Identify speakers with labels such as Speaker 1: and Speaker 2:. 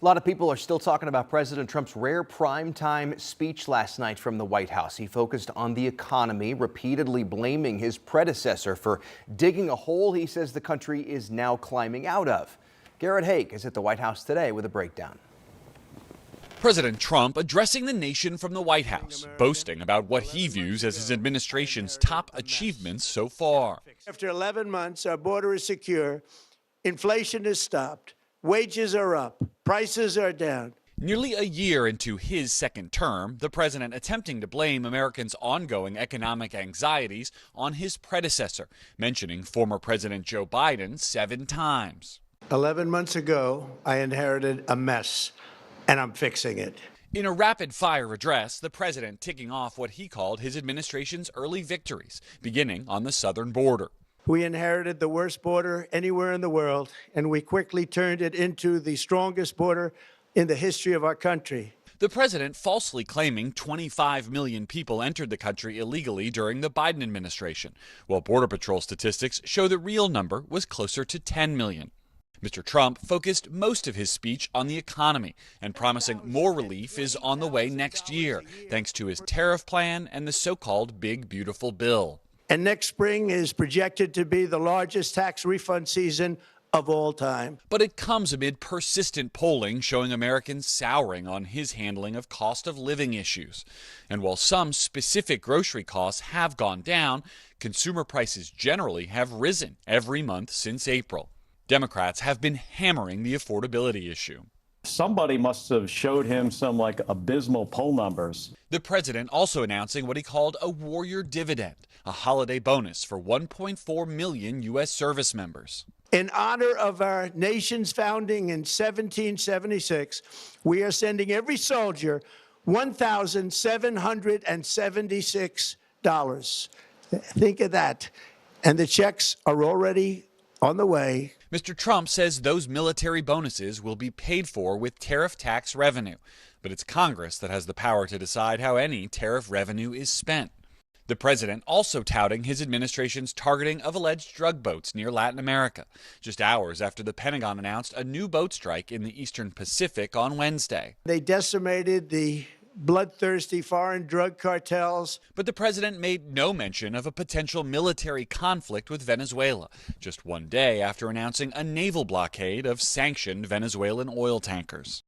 Speaker 1: A lot of people are still talking about President Trump's rare primetime speech last night from the White House. He focused on the economy, repeatedly blaming his predecessor for digging a hole he says the country is now climbing out of. Garrett Haake is at the White House today with a breakdown.
Speaker 2: President Trump addressing the nation from the White House, boasting about what he views as his administration's top achievements so far.
Speaker 3: After 11 months, our border is secure, inflation is stopped, wages are up, prices are down.
Speaker 2: Nearly a year into his second term, the president attempting to blame Americans' ongoing economic anxieties on his predecessor, mentioning former President Joe Biden 7 times.
Speaker 3: 11 months ago, I inherited a mess, and I'm fixing it.
Speaker 2: In a rapid-fire address, the president ticking off what he called his administration's early victories, beginning on the southern border.
Speaker 3: We inherited the worst border anywhere in the world, and we quickly turned it into the strongest border in the history of our country.
Speaker 2: The president falsely claiming 25 million people entered the country illegally during the Biden administration, while Border Patrol statistics show the real number was closer to 10 million. Mr. Trump focused most of his speech on the economy and promising more relief is on the way next year, thanks to his tariff plan and the so-called Big Beautiful Bill.
Speaker 3: And next spring is projected to be the largest tax refund season of all time.
Speaker 2: But it comes amid persistent polling showing Americans souring on his handling of cost of living issues. And while some specific grocery costs have gone down, consumer prices generally have risen every month since April. Democrats have been hammering the affordability issue.
Speaker 4: Somebody must have showed him some abysmal poll numbers.
Speaker 2: The president also announcing what he called a warrior dividend, a holiday bonus for 1.4 million U.S. service members.
Speaker 3: In honor of our nation's founding in 1776, we are sending every soldier $1,776. Think of that. And the checks are already on the way.
Speaker 2: Mr. Trump says those military bonuses will be paid for with tariff tax revenue, but it's Congress that has the power to decide how any tariff revenue is spent. The president also touting his administration's targeting of alleged drug boats near Latin America, just hours after the Pentagon announced a new boat strike in the Eastern Pacific on Wednesday.
Speaker 3: They decimated the bloodthirsty foreign drug cartels.
Speaker 2: But the president made no mention of a potential military conflict with Venezuela, just one day after announcing a naval blockade of sanctioned Venezuelan oil tankers.